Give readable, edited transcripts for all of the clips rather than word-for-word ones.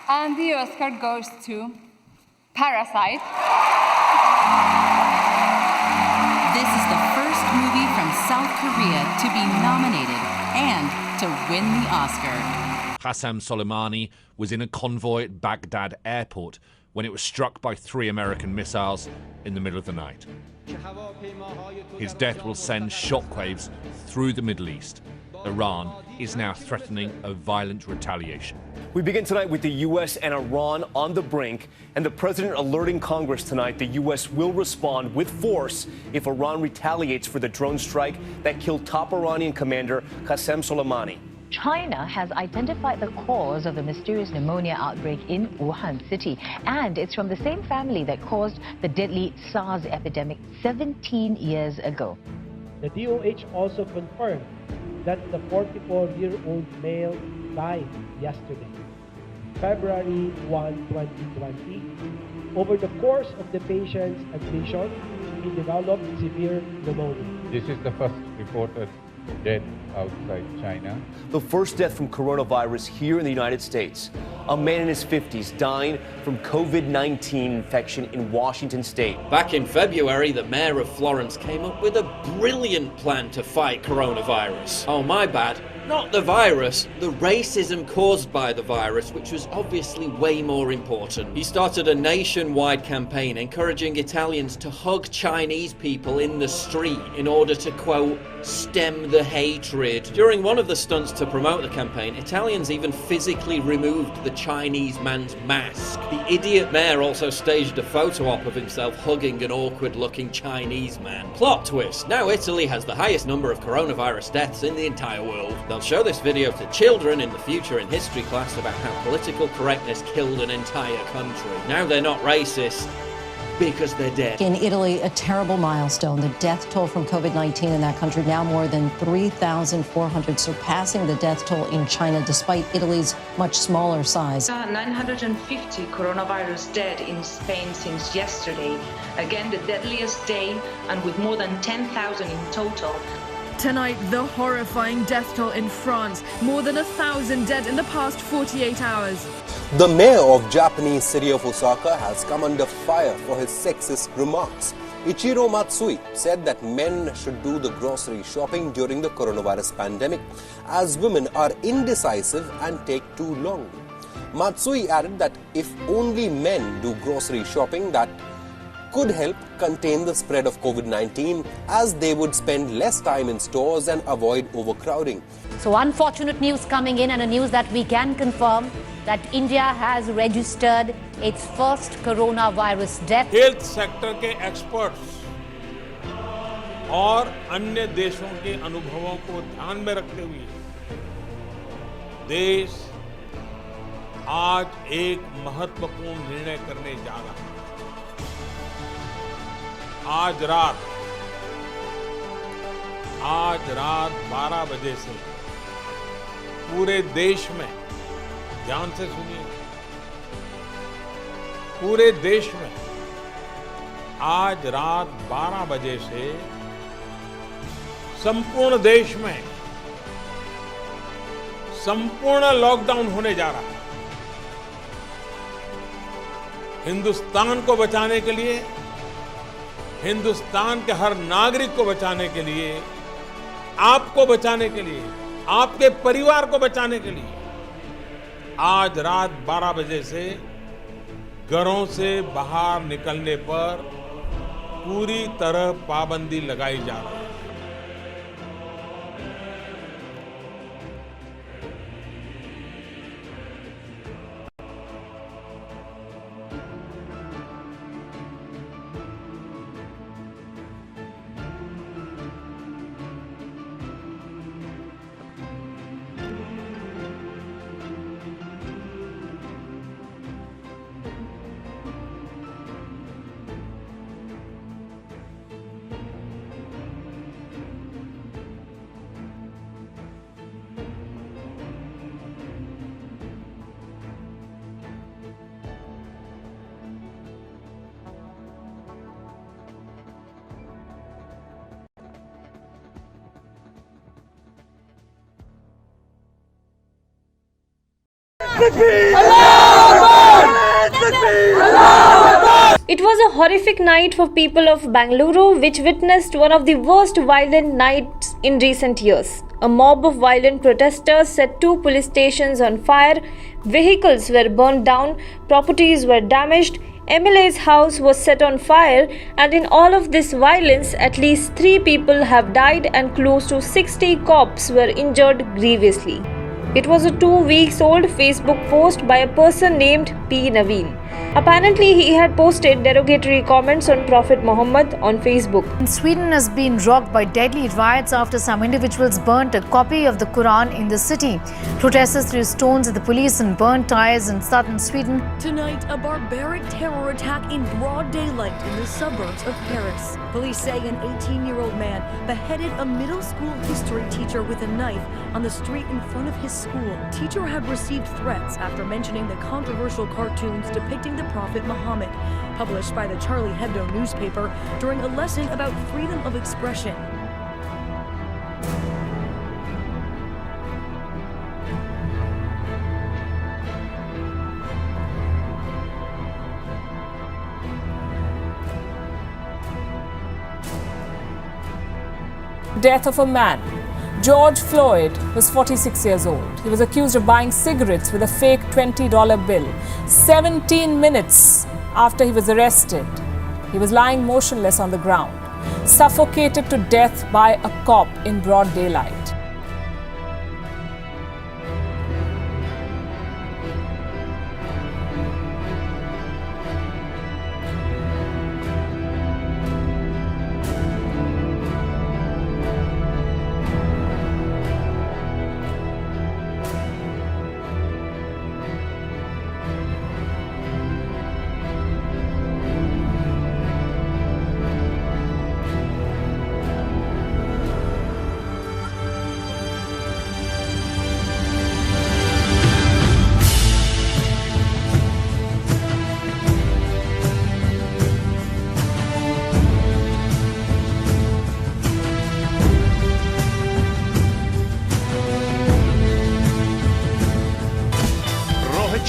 And the Oscar goes to Parasite. This is the first movie from South Korea to be nominated and to win the Oscar. Qasem Soleimani was in a convoy at Baghdad airport when it was struck by 3 American missiles in the middle of the night. His death will send shockwaves through the Middle East. Iran is now threatening a violent retaliation. We begin tonight with the U.S. and Iran on the brink, and the president alerting Congress tonight the U.S. will respond with force if Iran retaliates for the drone strike that killed top Iranian commander Qasem Soleimani. China has identified the cause of the mysterious pneumonia outbreak in Wuhan city, and it's from the same family that caused the deadly SARS epidemic 17 years ago. The DOH also confirmed that the 44-year-old male died yesterday, February 1, 2020. Over the course of the patient's admission, he developed severe pneumonia. This is the first reported death outside China. The first death from coronavirus here in the United States. A man in his 50s dying from COVID-19 infection in Washington state. Back in February, the mayor of Florence came up with a brilliant plan to fight coronavirus. Oh, my bad. Not the virus, the racism caused by the virus, which was obviously way more important. He started a nationwide campaign encouraging Italians to hug Chinese people in the street in order to, quote, stem the hatred. During one of the stunts to promote the campaign, Italians even physically removed the Chinese man's mask. The idiot mayor also staged a photo op of himself hugging an awkward-looking Chinese man. Plot twist, now Italy has the highest number of coronavirus deaths in the entire world. They'll show this video to children in the future in history class about how political correctness killed an entire country. Now they're not racist because they're dead. In Italy, a terrible milestone. The death toll from COVID-19 in that country now more than 3,400, surpassing the death toll in China despite Italy's much smaller size. 950 coronavirus dead in Spain since yesterday. Again, the deadliest day, and with more than 10,000 in total. Tonight, the horrifying death toll in France. More than 1,000 dead in the past 48 hours. The mayor of Japanese city of Osaka has come under fire for his sexist remarks. Ichiro Matsui said that men should do the grocery shopping during the coronavirus pandemic as women are indecisive and take too long. Matsui added that if only men do grocery shopping, that could help contain the spread of COVID-19 as they would spend less time in stores and avoid overcrowding. So unfortunate news coming in, and a news that we can confirm that India has registered its first coronavirus death. Health sector के experts और अन्य देशों के अनुभवों को ध्यान में रखते हुए देश आज एक महत्वपूर्ण निर्णय करने जा रहा है। आज रात 12 बजे से पूरे देश में, ध्यान से सुनिए, पूरे देश में आज रात 12 बजे से संपूर्ण देश में संपूर्ण लॉकडाउन होने जा रहा है। हिंदुस्तान को बचाने के लिए, हिंदुस्तान के हर नागरिक को बचाने के लिए, आपको बचाने के लिए, आपके परिवार को बचाने के लिए आज रात 12 बजे से घरों से बाहर निकलने पर पूरी तरह पाबंदी लगाई जा रही है। It was a horrific night for people of Bangalore, which witnessed one of the worst violent nights in recent years. A mob of violent protesters set 2 police stations on fire, vehicles were burned down, properties were damaged, MLA's house was set on fire, and in all of this violence, at least 3 people have died and close to 60 cops were injured grievously. It was a 2-week-old Facebook post by a person named P. Naveen. Apparently, he had posted derogatory comments on Prophet Muhammad on Facebook. Sweden has been rocked by deadly riots after some individuals burnt a copy of the Quran in the city. Protesters threw stones at the police and burnt tires in southern Sweden. Tonight, a barbaric terror attack in broad daylight in the suburbs of Paris. Police say an 18-year-old man beheaded a middle school history teacher with a knife on the street in front of his school. Teacher had received threats after mentioning the controversial cartoons depicting the Prophet Muhammad, published by the Charlie Hebdo newspaper during a lesson about freedom of expression. Death of a man. George Floyd was 46 years old. He was accused of buying cigarettes with a fake $20 bill. 17 minutes after he was arrested, he was lying motionless on the ground, suffocated to death by a cop in broad daylight.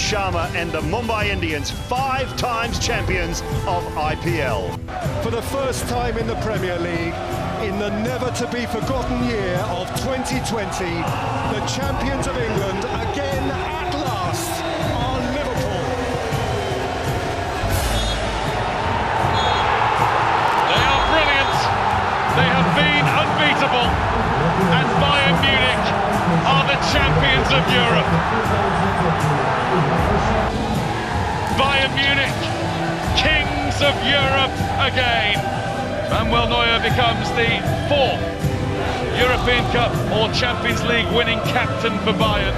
Sharma and the Mumbai Indians, 5 times champions of IPL. For the first time in the Premier League, in the never-to-be-forgotten year of 2020, the champions of England again at last are Liverpool. They are brilliant. They have been unbeatable. And Bayern Munich are the champions of Europe. Bayern Munich, kings of Europe again. Manuel Neuer becomes the 4th European Cup or Champions League winning captain for Bayern.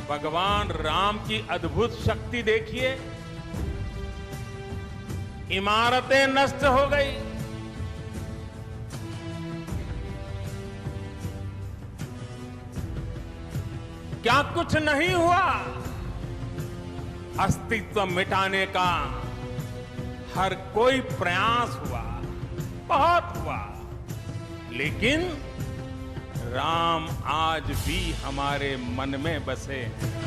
भगवान राम की अद्भुत शक्ति देखिए, इमारतें नष्ट हो गई, क्या कुछ नहीं हुआ? अस्तित्व मिटाने का हर कोई प्रयास हुआ, बहुत हुआ, लेकिन राम आज भी हमारे मन में बसे हैं।